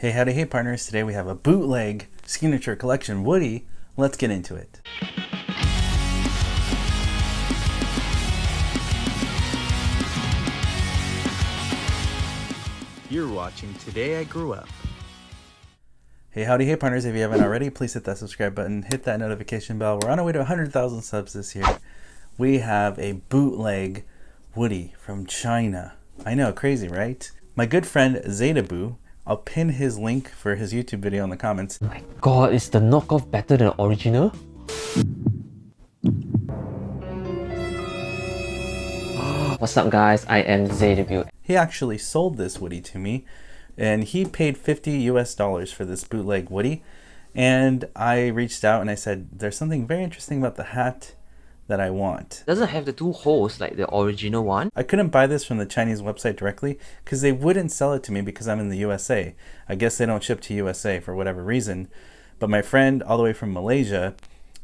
Hey, howdy, hey partners. Today we have a bootleg signature collection Woody. Let's get into it. You're watching Today I Grew Up. Hey, howdy, hey partners. If you haven't already, please hit that subscribe button, hit that notification bell. We're on our way to 100,000 subs this year. We have a bootleg Woody from China. I know, crazy, right? My good friend Zetabu, I'll pin his link for his YouTube video in the comments. My god, is the knockoff better than the original? What's up guys, I am ZW. He actually sold this Woody to me and he paid $50 US for this bootleg Woody. And I reached out and I said, there's something very interesting about the hat that I want. Doesn't have the two holes like the original one. I couldn't buy this from the Chinese website directly because they wouldn't sell it to me because I'm in the USA. I guess they don't ship to USA for whatever reason. But my friend all the way from Malaysia,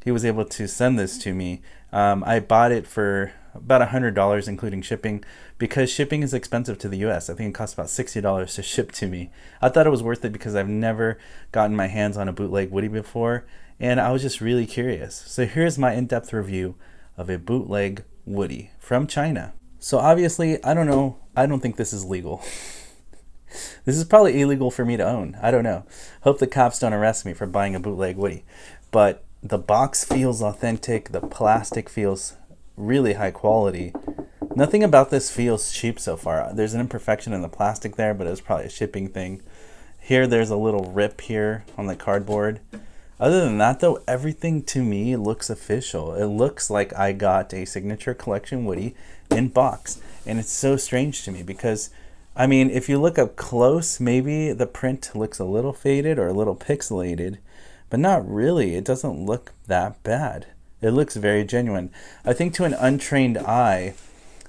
he was able to send this to me. I bought it for about $100 including shipping because shipping is expensive to the US. I think it costs about $60 to ship to me. I thought it was worth it because I've never gotten my hands on a bootleg Woody before and I was just really curious. So here's my in-depth review of a bootleg Woody from China. So obviously, I don't think this is legal. This is probably illegal for me to own. I don't know. Hope the cops don't arrest me for buying a bootleg Woody. But the box feels authentic. The plastic feels really high quality. Nothing about this feels cheap so far. There's an imperfection in the plastic there, but it was probably a shipping thing. Here, there's a little rip here on the cardboard. Other than that though, everything to me looks official. It looks like I got a signature collection Woody in box. And it's so strange to me because, I mean, if you look up close, maybe the print looks a little faded or a little pixelated, but not really. It doesn't look that bad. It looks very genuine. I think to an untrained eye,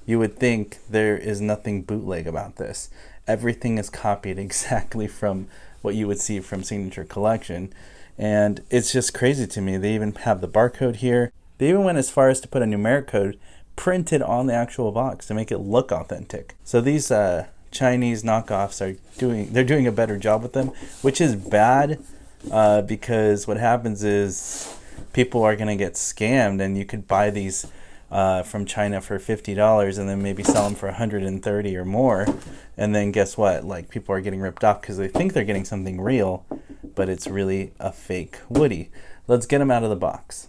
you would think there is nothing bootleg about this. Everything is copied exactly from what you would see from Signature Collection. And it's just crazy to me. They even have the barcode here. They even went as far as to put a numeric code printed on the actual box to make it look authentic. So these Chinese knockoffs are doing a better job with them, which is bad because what happens is people are going to get scammed, and you could buy these from China for $50 and then maybe sell them for $130 or more, and then guess what? Like, people are getting ripped off because they think they're getting something real, but it's really a fake Woody. Let's get them out of the box.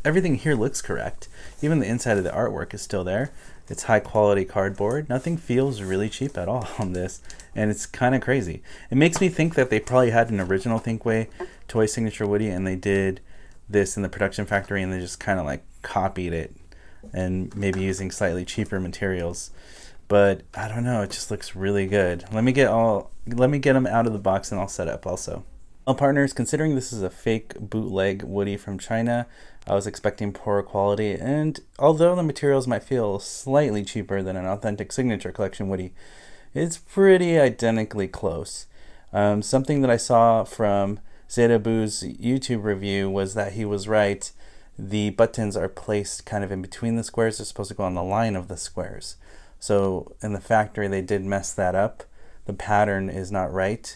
Everything here looks correct. Even the inside of the artwork is still there. It's high quality cardboard. Nothing feels really cheap at all on this, and it's kind of crazy. It makes me think that they probably had an original Thinkway toy signature Woody and they did this in the production factory and they just kind of like copied it and maybe using slightly cheaper materials. But I don't know, it just looks really good. Let me get them out of the box and I'll set up also. Well, partners, considering this is a fake bootleg Woody from China, I was expecting poorer quality, and although the materials might feel slightly cheaper than an authentic Signature Collection Woody, it's pretty identically close. Something that I saw from Zetabu's YouTube review was that he was right. The buttons are placed kind of in between the squares. They're supposed to go on the line of the squares. So in the factory, they did mess that up. The pattern is not right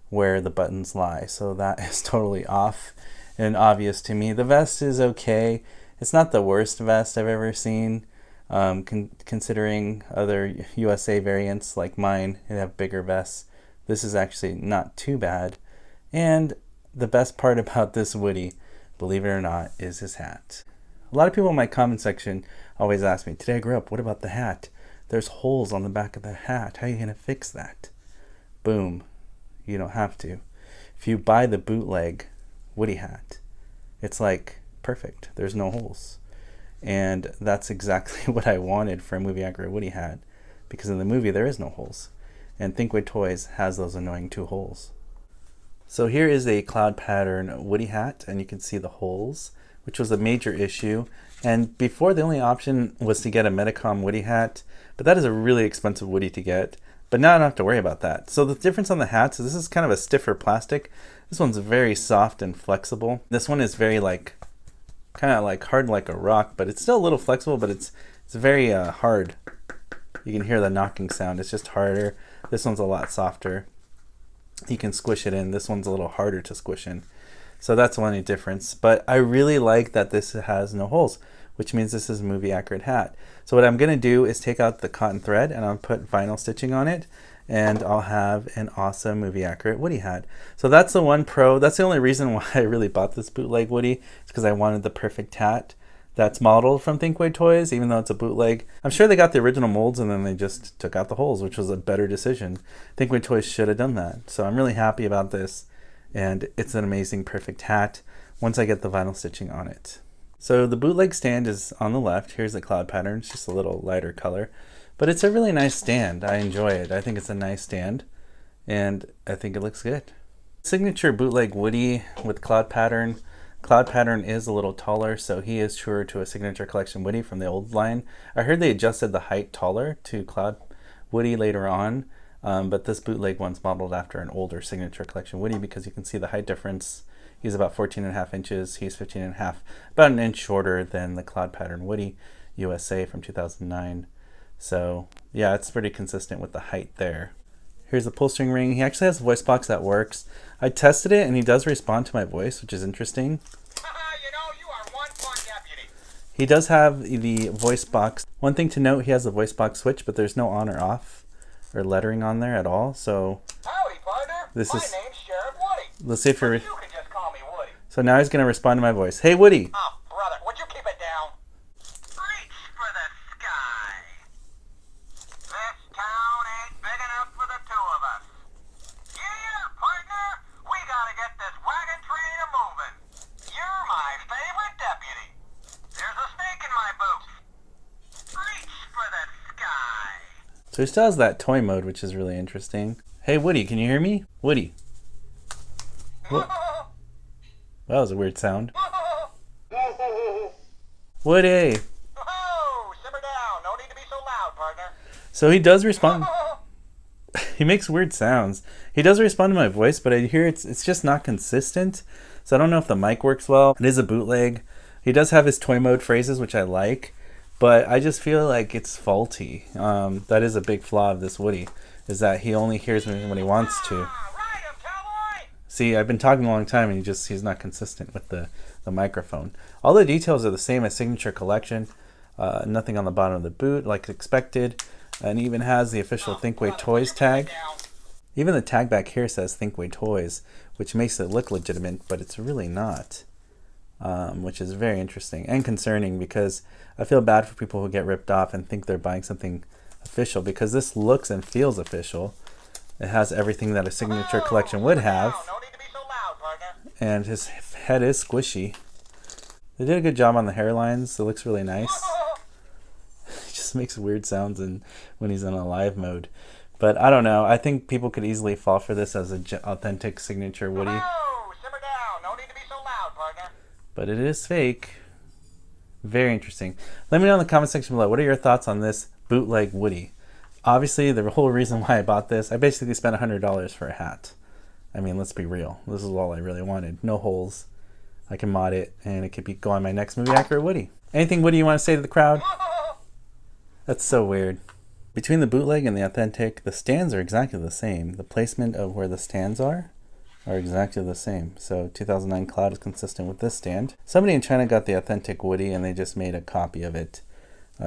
where the buttons lie. So that is totally off and obvious to me. The vest is okay. It's not the worst vest I've ever seen. Considering other USA variants like mine, they have bigger vests. This is actually not too bad. And the best part about this Woody, believe it or not, is his hat. A lot of people in my comment section always ask me, Today I Grew Up, what about the hat? There's holes on the back of the hat. How are you going to fix that? Boom. You don't have to. If you buy the bootleg Woody hat, it's like perfect. There's no holes. And that's exactly what I wanted for a Movie I Grew Woody hat, because in the movie there is no holes. And Thinkway Toys has those annoying 2 holes. So here is a cloud pattern Woody hat, and you can see the holes, which was a major issue. And before, the only option was to get a Medicom Woody hat, but that is a really expensive Woody to get. But now I don't have to worry about that. So the difference on the hats is this is kind of a stiffer plastic. This one's very soft and flexible. This one is very kind of like hard like a rock, but it's still a little flexible, but it's very hard. You can hear the knocking sound. It's just harder. This one's a lot softer. you can squish it in. This one's a little harder to squish in. So that's one difference. But I really like that this has no holes, which means this is a movie accurate hat. So what I'm going to do is take out the cotton thread and I'll put vinyl stitching on it, and I'll have an awesome movie accurate Woody hat. So that's the one pro. That's the only reason why I really bought this bootleg Woody. It's because I wanted the perfect hat that's modeled from Thinkway Toys, even though it's a bootleg. I'm sure they got the original molds and then they just took out the holes, which was a better decision. Thinkway Toys should have done that. So I'm really happy about this, and it's an amazing perfect hat once I get the vinyl stitching on it. So the bootleg stand is on the left. Here's the cloud pattern. It's just a little lighter color, but it's a really nice stand. I enjoy it. I think it's a nice stand, and I think it looks good. Signature bootleg Woody with cloud pattern. Cloud pattern is a little taller, so he is truer to a signature collection Woody from the old line. I heard they adjusted the height taller to cloud Woody later on, but this bootleg one's modeled after an older signature collection Woody because you can see the height difference. He's about 14.5 inches. He's 15.5, about an inch shorter than the cloud pattern Woody USA from 2009. So yeah, it's pretty consistent with the height there. Here's the pull string ring. He actually has a voice box that works. I tested it and he does respond to my voice, which is interesting. You know, you are one fun deputy. He does have the voice box. One thing to note, he has the voice box switch, but there's no on or off or lettering on there at all. So Howdy, partner. My name's Sheriff Woody. Let's see if You can just call me Woody. So now he's going to respond to my voice. Hey, Woody. Oh, brother, would you keep it down? Reach for the sky. This town ain't big enough for the two of us. Yeah, partner, we gotta get this wagon train a-moving. You're my favorite deputy. There's a snake in my boot. Reach for the sky. So he still has that toy mode, which is really interesting. Hey, Woody, can you hear me? Woody. What? That was a weird sound. Woody. Oh, simmer down. No need to be so loud, partner. So he does respond. He makes weird sounds. He does respond to my voice, but I hear it's just not consistent. So I don't know if the mic works well. It is a bootleg. He does have his toy mode phrases, which I like, but I just feel like it's faulty. That is a big flaw of this Woody, is that he only hears me when he wants to. Ride him, cowboy. See, I've been talking a long time and he's not consistent with the microphone. All the details are the same as Signature Collection. Nothing on the bottom of the boot like expected. And even has the official Thinkway Toys tag. Even the tag back here says Thinkway Toys, which makes it look legitimate, but it's really not. Which is very interesting and concerning because I feel bad for people who get ripped off and think they're buying something official, because this looks and feels official. It has everything that a Signature Collection would have. No need to be so loud, partner. And his head is squishy. They did a good job on the hairlines. It looks really nice. He just makes weird sounds when he's in a live mode. But I don't know. I think people could easily fall for this as an authentic signature Woody. Oh, simmer down. No need to be so loud, partner. But it is fake. Very interesting. Let me know in the comment section below. What are your thoughts on this bootleg Woody? Obviously, the whole reason why I bought this, I basically spent $100 for a hat. I mean, let's be real. This is all I really wanted. No holes. I can mod it, and it could go on my next movie accurate Woody. Anything, Woody, you want to say to the crowd? That's so weird. Between the bootleg and the authentic, the stands are exactly the same. The placement of where the stands are exactly the same. So 2009 Cloud is consistent with this stand. Somebody in China got the authentic Woody and they just made a copy of it,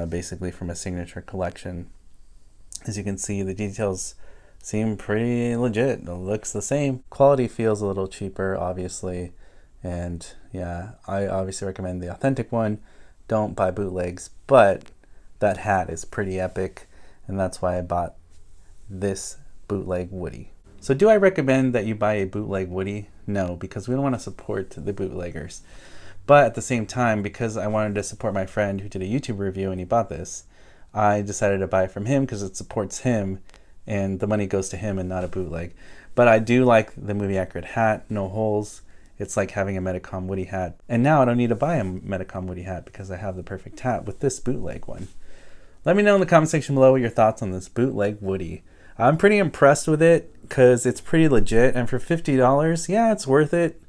basically from a Signature Collection. As you can see, the details seem pretty legit. It looks the same. Quality feels a little cheaper, obviously. And yeah, I obviously recommend the authentic one. Don't buy bootlegs, but that hat is pretty epic, and that's why I bought this bootleg Woody. So do I recommend that you buy a bootleg Woody? No, because we don't want to support the bootleggers. But at the same time, because I wanted to support my friend who did a YouTube review and he bought this, I decided to buy it from him because it supports him and the money goes to him and not a bootleg. But I do like the movie accurate hat, no holes. It's like having a Medicom Woody hat. And now I don't need to buy a Medicom Woody hat because I have the perfect hat with this bootleg one. Let me know in the comment section below what your thoughts on this bootleg Woody. I'm pretty impressed with it because it's pretty legit, and for $50, yeah, it's worth it.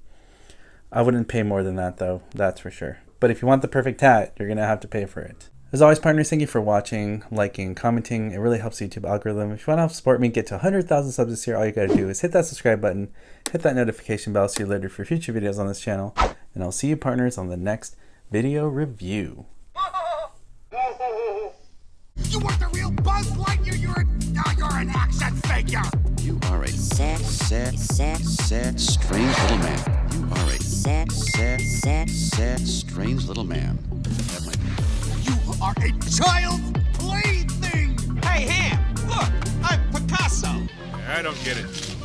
I wouldn't pay more than that though, that's for sure. But if you want the perfect hat, you're gonna have to pay for it. As always, partners, thank you for watching, liking, commenting. It really helps the YouTube algorithm. If you want to help support me get to 100,000 subs this year, all you got to do is hit that subscribe button, hit that notification bell so you're alerted for future videos on this channel, and I'll see you, partners, on the next video review. You weren't the real Buzz Lightyear. You're an action figure. You are a sad, strange little man. You are a sad, strange little man. Have my... You are a child's plaything. Hey, Ham, look, I'm Picasso. I don't get it.